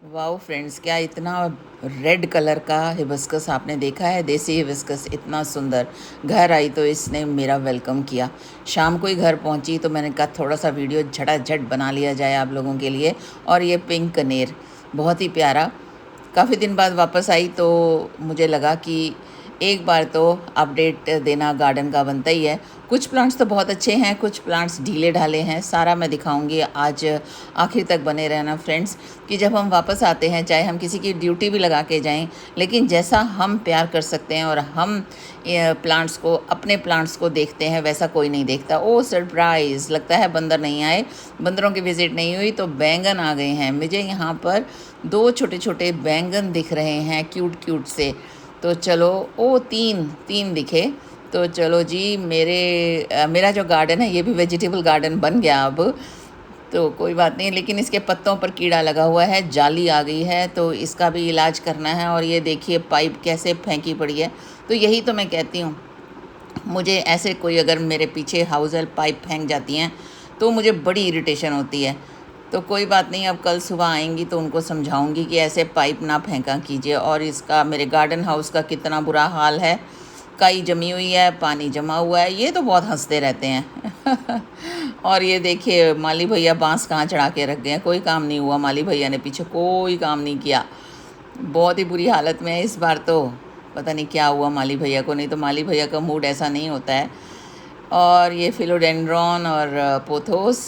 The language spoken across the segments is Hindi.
वाओ फ्रेंड्स, क्या इतना रेड कलर का हिबिस्कस आपने देखा है। देसी हिबिस्कस इतना सुंदर। घर आई तो इसने मेरा वेलकम किया। शाम को ही घर पहुंची तो मैंने कहा थोड़ा सा वीडियो झटाझट बना लिया जाए आप लोगों के लिए। और ये पिंक कनेर बहुत ही प्यारा। काफ़ी दिन बाद वापस आई तो मुझे लगा कि एक बार तो अपडेट देना गार्डन का बनता ही है। कुछ प्लांट्स तो बहुत अच्छे हैं, कुछ प्लांट्स ढीले ढाले हैं। सारा मैं दिखाऊंगी, आज आखिर तक बने रहना फ्रेंड्स। कि जब हम वापस आते हैं, चाहे हम किसी की ड्यूटी भी लगा के जाएं, लेकिन जैसा हम प्यार कर सकते हैं और हम प्लांट्स को, अपने प्लांट्स को देखते हैं, वैसा कोई नहीं देखता। ओ सरप्राइज़, लगता है बंदर नहीं आए, बंदरों की विज़िट नहीं हुई तो बैंगन आ गए हैं। मुझे यहाँ पर 2 छोटे-छोटे बैंगन दिख रहे हैं, क्यूट क्यूट से। तो चलो, ओ 3 दिखे। तो चलो जी, मेरा जो गार्डन है ये भी वेजिटेबल गार्डन बन गया अब। तो कोई बात नहीं, लेकिन इसके पत्तों पर कीड़ा लगा हुआ है, जाली आ गई है, तो इसका भी इलाज करना है। और ये देखिए पाइप कैसे फेंकी पड़ी है। तो यही तो मैं कहती हूँ, मुझे ऐसे कोई अगर मेरे पीछे हाउस हेल्प पाइप फेंक जाती हैं तो मुझे बड़ी इरिटेशन होती है। तो कोई बात नहीं, अब कल सुबह आएंगी तो उनको समझाऊंगी कि ऐसे पाइप ना फेंका कीजिए। और इसका, मेरे गार्डन हाउस का कितना बुरा हाल है। काई जमी हुई है, पानी जमा हुआ है, ये तो बहुत हंसते रहते हैं। और ये देखिए माली भैया बांस कहाँ चढ़ा के रख गए हैं, कोई काम नहीं हुआ। माली भैया ने पीछे कोई काम नहीं किया, बहुत ही बुरी हालत में है इस बार तो। पता नहीं क्या हुआ माली भैया को, नहीं तो माली भैया का मूड ऐसा नहीं होता है। और ये फिलोडेंड्रॉन और पोथोस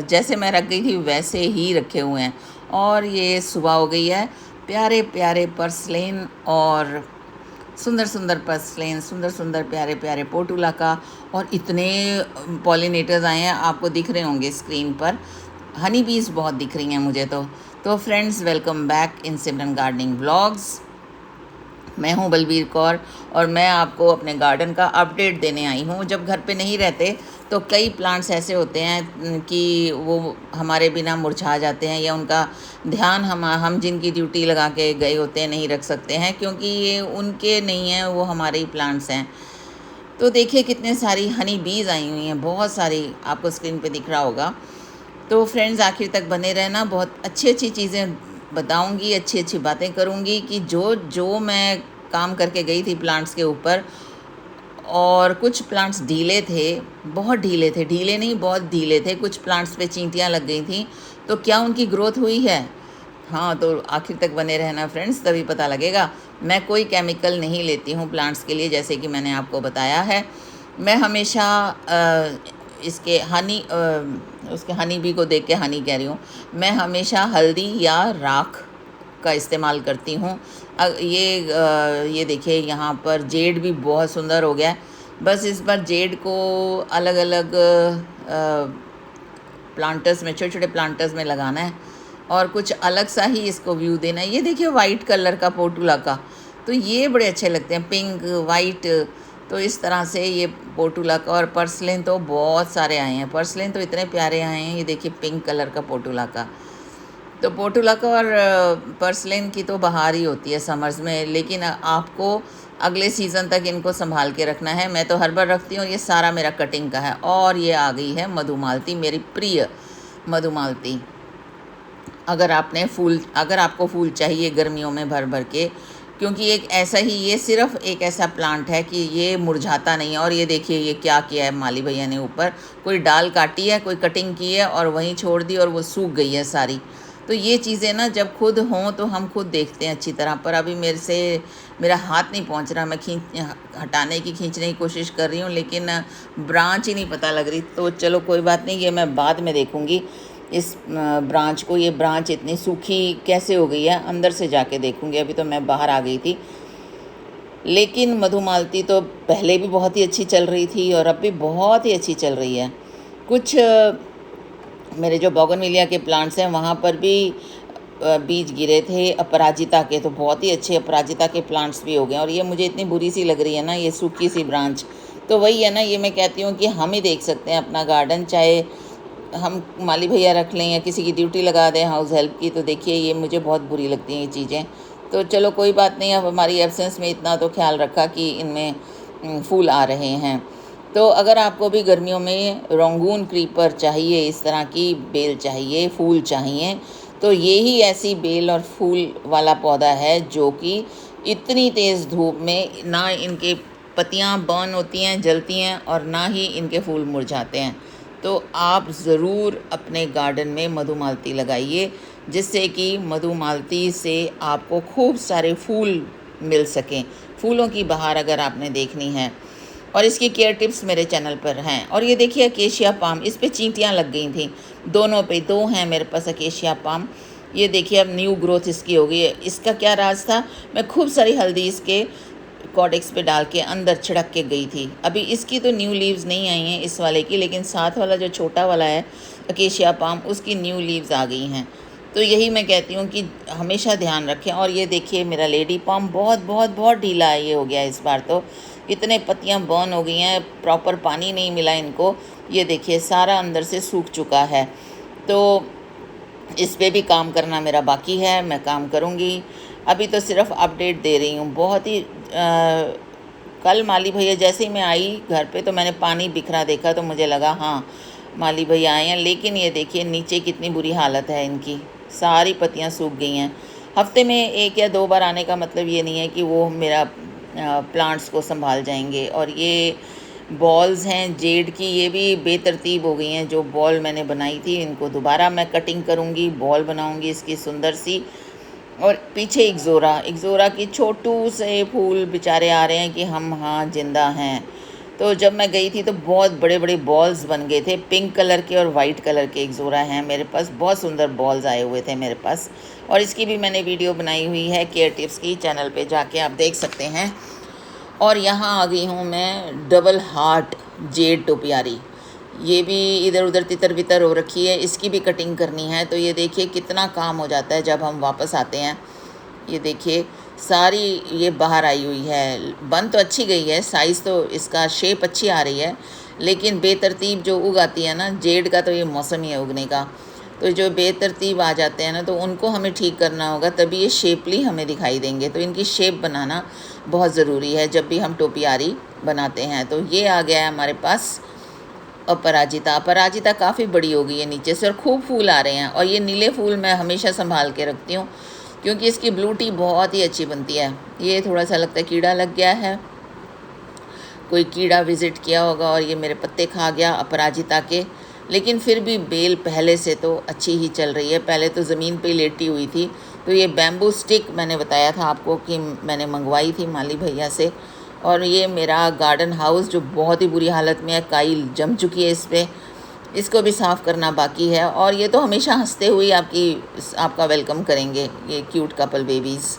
जैसे मैं रख गई थी वैसे ही रखे हुए हैं। और ये सुबह हो गई है। प्यारे प्यारे पर्सलेन और सुंदर सुंदर पर्सलेन, सुंदर सुंदर प्यारे प्यारे पोटुला का। और इतने पॉलिनेटर्स आए हैं, आपको दिख रहे होंगे स्क्रीन पर। हनी बीज बहुत दिख रही हैं मुझे तो friends, welcome back in Simran gardening vlogs. मैं हूं बलबीर कौर और मैं आपको अपने गार्डन का अपडेट देने आई हूं। जब घर पे नहीं रहते तो कई प्लांट्स ऐसे होते हैं कि वो हमारे बिना मुरझा जाते हैं, या उनका ध्यान हम जिनकी ड्यूटी लगा के गए होते हैं नहीं रख सकते हैं, क्योंकि ये उनके नहीं हैं, वो हमारे ही प्लांट्स हैं। तो देखिए कितने सारी हनी बीज आई हुई हैं, बहुत सारी, आपको स्क्रीन पे दिख रहा होगा। तो फ्रेंड्स आखिर तक बने रहना, बहुत अच्छी अच्छी चीज़ें बताऊंगी, अच्छी अच्छी बातें करूंगी कि जो जो मैं काम करके गई थी प्लांट्स के ऊपर। और कुछ प्लांट्स ढीले थे, बहुत ढीले थे, ढीले नहीं बहुत ढीले थे। कुछ प्लांट्स पे चींटियां लग गई थी, तो क्या उनकी ग्रोथ हुई है? हाँ, तो आखिर तक बने रहना फ्रेंड्स, तभी पता लगेगा। मैं कोई केमिकल नहीं लेती हूँ प्लांट्स के लिए, जैसे कि मैंने आपको बताया है। मैं हमेशा इसके उसके हनी बी को देख के हनी कह रही हूँ, मैं हमेशा हल्दी या राख का इस्तेमाल करती हूँ। ये देखिए यहाँ पर जेड भी बहुत सुंदर हो गया है। बस इस बार जेड को अलग अलग प्लांटर्स में, छोटे छोटे प्लांटर्स में लगाना है और कुछ अलग सा ही इसको व्यू देना है। ये देखिए वाइट कलर का पोर्टुला का, तो ये बड़े अच्छे लगते हैं, पिंक वाइट। तो इस तरह से ये पोर्टुला का। और पर्सलेन तो बहुत सारे आए हैं, पर्सलेन तो इतने प्यारे आए हैं। ये देखिए पिंक कलर का पोर्टुला का। तो पोर्टुला का और पर्सलेन की तो बहार ही होती है समर्स में, लेकिन आपको अगले सीज़न तक इनको संभाल के रखना है। मैं तो हर बार रखती हूँ। ये सारा मेरा कटिंग का है। और ये आ गई है मधुमालती, मेरी प्रिय मधुमालती। अगर आपको फूल चाहिए गर्मियों में भर भर के, क्योंकि एक ऐसा ही, ये सिर्फ एक ऐसा प्लांट है कि ये मुरझाता नहीं है। और ये देखिए ये क्या किया है माली भैया ने, ऊपर कोई डाल काटी है, कोई कटिंग की है और वहीं छोड़ दी और वो सूख गई है सारी। तो ये चीज़ें ना जब खुद हों तो हम खुद देखते हैं अच्छी तरह, पर अभी मेरा हाथ नहीं पहुंच रहा। मैं हटाने की, खींचने की कोशिश कर रही हूँ, लेकिन ब्रांच ही नहीं पता लग रही। तो चलो कोई बात नहीं, ये मैं बाद में देखूँगी इस ब्रांच को। ये ब्रांच इतनी सूखी कैसे हो गई है, अंदर से जाके देखूँगी। अभी तो मैं बाहर आ गई थी। लेकिन मधुमालती तो पहले भी बहुत ही अच्छी चल रही थी और अब भी बहुत ही अच्छी चल रही है। कुछ मेरे जो बोगनविलिया के प्लांट्स हैं वहाँ पर भी बीज गिरे थे अपराजिता के, तो बहुत ही अच्छे अपराजिता के प्लांट्स भी हो गए। और ये मुझे इतनी बुरी सी लग रही है ना, ये सूखी सी ब्रांच। तो वही है ना, ये मैं कहती हूँ कि हम ही देख सकते हैं अपना गार्डन, चाहे हम माली भैया रख लें या किसी की ड्यूटी लगा दें हाउस हेल्प की। तो देखिए ये मुझे बहुत बुरी लगती हैं ये चीज़ें। तो चलो कोई बात नहीं, अब हमारी एब्सेंस में इतना तो ख्याल रखा कि इनमें फूल आ रहे हैं। तो अगर आपको भी गर्मियों में रोंगून क्रीपर चाहिए, इस तरह की बेल चाहिए, फूल चाहिए, तो ये ही ऐसी बेल और फूल वाला पौधा है जो कि इतनी तेज़ धूप में ना इनके पत्तियां बर्न होती हैं, जलती हैं, और ना ही इनके फूल मुरझाते हैं। तो आप ज़रूर अपने गार्डन में मधुमालती लगाइए, जिससे कि मधुमालती से आपको खूब सारे फूल मिल सकें। फूलों की बहार अगर आपने देखनी है, और इसकी केयर टिप्स मेरे चैनल पर हैं। और ये देखिए अकेशिया पाम, इस पे चींटियाँ लग गई थी, दोनों पे, दो हैं मेरे पास अकेशिया पाम। ये देखिए अब न्यू ग्रोथ इसकी हो गई है। इसका क्या राज था, मैं खूब सारी हल्दी इसके कॉडेक्स पे डाल के अंदर छिड़क के गई थी। अभी इसकी तो न्यू लीव्स नहीं आई हैं इस वाले की, लेकिन साथ वाला जो छोटा वाला है अकेशिया पाम, उसकी न्यू लीव्स आ गई हैं। तो यही मैं कहती हूँ कि हमेशा ध्यान रखें। और ये देखिए मेरा लेडी पाम बहुत बहुत बहुत ढीला है, ये हो गया इस बार, तो इतने पत्तियाँ बर्न हो गई हैं, प्रॉपर पानी नहीं मिला इनको। ये देखिए सारा अंदर से सूख चुका है। तो इस पे भी काम करना मेरा बाकी है, मैं काम करूँगी। अभी तो सिर्फ अपडेट दे रही हूँ। बहुत ही कल माली भैया जैसे ही मैं आई घर पे, तो मैंने पानी बिखरा देखा, तो मुझे लगा हाँ माली भैया आए हैं। लेकिन ये देखिए नीचे कितनी बुरी हालत है इनकी, सारी पत्तियाँ सूख गई हैं। हफ्ते में 1 या 2 बार आने का मतलब ये नहीं है कि वो मेरा प्लांट्स को संभाल जाएंगे। और ये बॉल्स हैं जेड की, ये भी बेतरतीब हो गई हैं। जो बॉल मैंने बनाई थी, इनको दोबारा मैं कटिंग करूँगी, बॉल बनाऊँगी इसकी सुंदर सी। और पीछे इग्ज़ोरा की छोटू से फूल बेचारे आ रहे हैं कि हम हाँ जिंदा हैं। तो जब मैं गई थी तो बहुत बड़े बड़े बॉल्स बन गए थे, पिंक कलर के और वाइट कलर के इग्ज़ोरा हैं मेरे पास, बहुत सुंदर बॉल्स आए हुए थे मेरे पास। और इसकी भी मैंने वीडियो बनाई हुई है केयर टिप्स की, चैनल पे जाके आप देख सकते हैं। और यहाँ आ गई हूँ मैं डबल हार्ट जेड टोपियारी, ये भी इधर उधर तितर बितर हो रखी है, इसकी भी कटिंग करनी है। तो ये देखिए कितना काम हो जाता है जब हम वापस आते हैं। ये देखिए सारी ये बाहर आई हुई है, बन तो अच्छी गई है, साइज़ तो इसका शेप अच्छी आ रही है, लेकिन बेतरतीब जो उग आती है ना, जेड का तो ये मौसम ही है उगने का। तो जो बेतरतीब आ जाते हैं ना, तो उनको हमें ठीक करना होगा, तभी ये शेपली हमें दिखाई देंगे। तो इनकी शेप बनाना बहुत ज़रूरी है जब भी हम टोपियारी बनाते हैं। तो ये आ गया है हमारे पास अपराजिता काफ़ी बड़ी हो गई है नीचे से, और खूब फूल आ रहे हैं। और ये नीले फूल मैं हमेशा संभाल के रखती हूँ, क्योंकि इसकी ब्लू टी बहुत ही अच्छी बनती है। ये थोड़ा सा लगता है कीड़ा लग गया है, कोई कीड़ा विज़िट किया होगा और ये मेरे पत्ते खा गया अपराजिता के। लेकिन फिर भी बेल पहले से तो अच्छी ही चल रही है। पहले तो ज़मीन पे लेटी हुई थी। तो ये बैम्बू स्टिक मैंने बताया था आपको कि मैंने मंगवाई थी माली भैया से। और ये मेरा गार्डन हाउस जो बहुत ही बुरी हालत में है, काई जम चुकी है इस पर, इसको भी साफ़ करना बाकी है। और ये तो हमेशा हंसते हुए आपका वेलकम करेंगे, ये क्यूट कपल बेबीज़।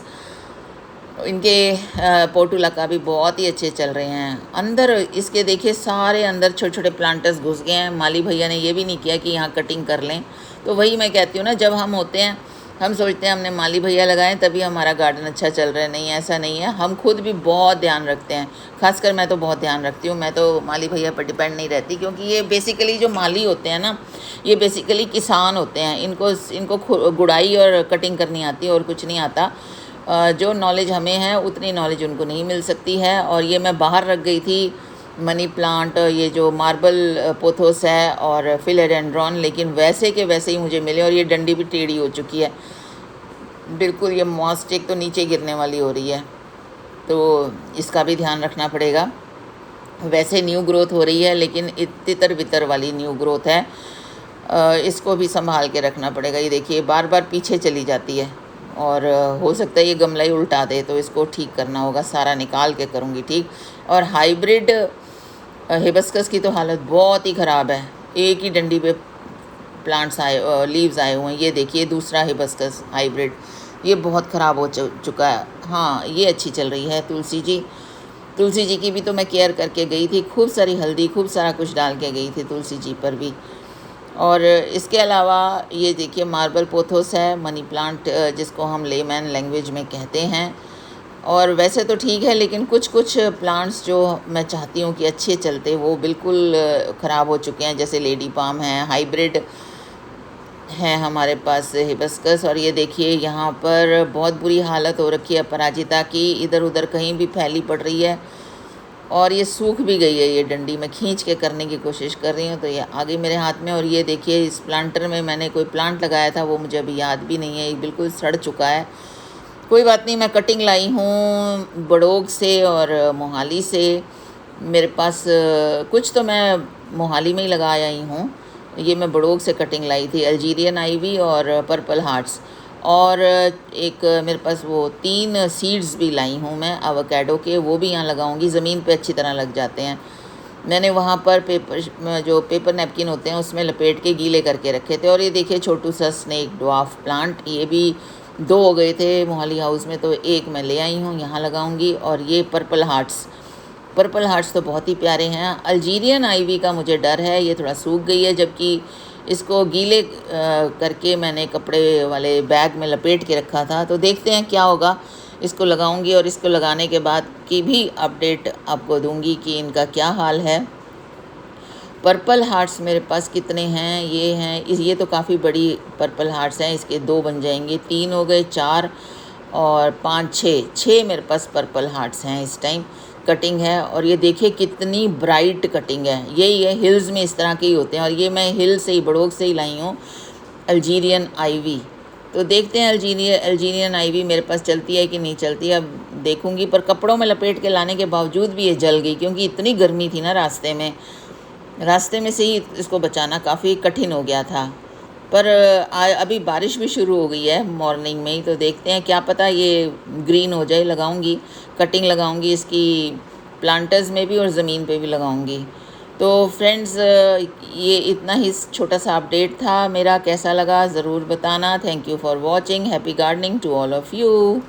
इनके पोर्टुला का भी बहुत ही अच्छे चल रहे हैं। अंदर इसके देखिए सारे अंदर छोटे छोटे प्लांटर्स घुस गए हैं। माली भैया ने ये भी नहीं किया कि यहाँ कटिंग कर लें। तो वही मैं कहती हूँ ना, जब हम होते हैं हम सोचते हैं हमने माली भैया लगाए तभी हमारा गार्डन अच्छा चल रहा है। नहीं, ऐसा नहीं है। हम खुद भी बहुत ध्यान रखते हैं, खासकर मैं तो बहुत ध्यान रखती हूँ। मैं तो माली भैया पर डिपेंड नहीं रहती, क्योंकि ये बेसिकली जो माली होते हैं ना, ये बेसिकली किसान होते हैं। इनको गुड़ाई और कटिंग करनी आती है और कुछ नहीं आता। जो नॉलेज हमें है उतनी नॉलेज उनको नहीं मिल सकती है। और ये मैं बाहर रख गई थी मनी प्लांट, ये जो मार्बल पोथोस है और फिलेडेंड्रॉन, लेकिन वैसे के वैसे ही मुझे मिले। और ये डंडी भी टेढ़ी हो चुकी है बिल्कुल, ये मॉस्टिक तो नीचे गिरने वाली हो रही है, तो इसका भी ध्यान रखना पड़ेगा। वैसे न्यू ग्रोथ हो रही है, लेकिन तितर बितर वाली न्यू ग्रोथ है, इसको भी संभाल के रखना पड़ेगा। ये देखिए बार बार पीछे चली जाती है, और हो सकता है ये गमला ही उल्टा दे, तो इसको ठीक करना होगा, सारा निकाल के करूँगी ठीक। और हाइब्रिड हिबिस्कस की तो हालत बहुत ही ख़राब है, एक ही डंडी पे प्लांट्स लीव्स आए हुए हैं। ये देखिए दूसरा हिबिस्कस हाइब्रिड, ये बहुत ख़राब हो चुका है। हाँ, ये अच्छी चल रही है। तुलसी जी की भी तो मैं केयर करके गई थी, खूब सारी हल्दी खूब सारा कुछ डाल के गई थी तुलसी जी पर भी। और इसके अलावा ये देखिए मार्बल पोथोस है, मनी प्लांट जिसको हम लेमैन लैंग्वेज में कहते हैं। और वैसे तो ठीक है, लेकिन कुछ कुछ प्लांट्स जो मैं चाहती हूँ कि अच्छे चलते, वो बिल्कुल ख़राब हो चुके हैं। जैसे लेडी पाम है, हाइब्रिड है हमारे पास हिबिस्कस। और ये देखिए यहाँ पर बहुत बुरी हालत हो रखी है अपराजिता की, इधर उधर कहीं भी फैली पड़ रही है। और ये सूख भी गई है, ये डंडी मैं खींच के करने की कोशिश कर रही हूँ तो ये आ गई मेरे हाथ में। और ये देखिए इस प्लांटर में मैंने कोई प्लांट लगाया था, वो मुझे अभी याद भी नहीं है, ये बिल्कुल सड़ चुका है। कोई बात नहीं, मैं कटिंग लाई हूँ बड़ोग से और मोहाली से। मेरे पास कुछ तो मैं मोहाली में ही लगा आई हूँ, ये मैं बड़ोग से कटिंग लाई थी, अल्जीरियन आईवी और पर्पल हार्ट्स। और एक मेरे पास वो 3 सीड्स भी लाई हूँ मैं एवोकाडो के, वो भी यहाँ लगाऊंगी, ज़मीन पे अच्छी तरह लग जाते हैं। मैंने वहाँ पर जो पेपर नैपकिन होते हैं उसमें लपेट के गीले करके रखे थे। और ये देखिए छोटू सा स्नेक ड्वार्फ प्लांट, ये भी 2 हो गए थे मोहाली हाउस में, तो एक मैं ले आई हूँ, यहाँ लगाऊंगी। और ये पर्पल हार्ट्स तो बहुत ही प्यारे हैं। अल्जीरियन आईवी का मुझे डर है, ये थोड़ा सूख गई है, जबकि इसको गीले करके मैंने कपड़े वाले बैग में लपेट के रखा था। तो देखते हैं क्या होगा, इसको लगाऊंगी और इसको लगाने के बाद की भी अपडेट आपको दूंगी कि इनका क्या हाल है। पर्पल हार्ट्स मेरे पास कितने हैं, ये हैं, ये तो काफ़ी बड़ी पर्पल हार्ट्स हैं, इसके 2 बन जाएंगे, 3 हो गए, 4 और 5 6 मेरे पास पर्पल हार्ट्स हैं इस टाइम। कटिंग है और ये देखिए कितनी ब्राइट कटिंग है, यही है हिल्स में इस तरह के ही होते हैं। और ये मैं हिल से ही बड़ोग से ही लाई हूँ अल्जीरियन आईवी। तो देखते हैं अल्जीरियन आईवी मेरे पास चलती है कि नहीं चलती, अब देखूंगी। पर कपड़ों में लपेट के लाने के बावजूद भी ये जल गई, क्योंकि इतनी गर्मी थी ना रास्ते में से ही इसको बचाना काफ़ी कठिन हो गया था। पर अभी बारिश भी शुरू हो गई है मॉर्निंग में ही, तो देखते हैं, क्या पता ये ग्रीन हो जाए। लगाऊंगी, कटिंग लगाऊंगी इसकी, प्लांटर्स में भी और ज़मीन पे भी लगाऊंगी। तो फ्रेंड्स, ये इतना ही छोटा सा अपडेट था मेरा, कैसा लगा ज़रूर बताना। Thank you for watching, happy gardening to all of you.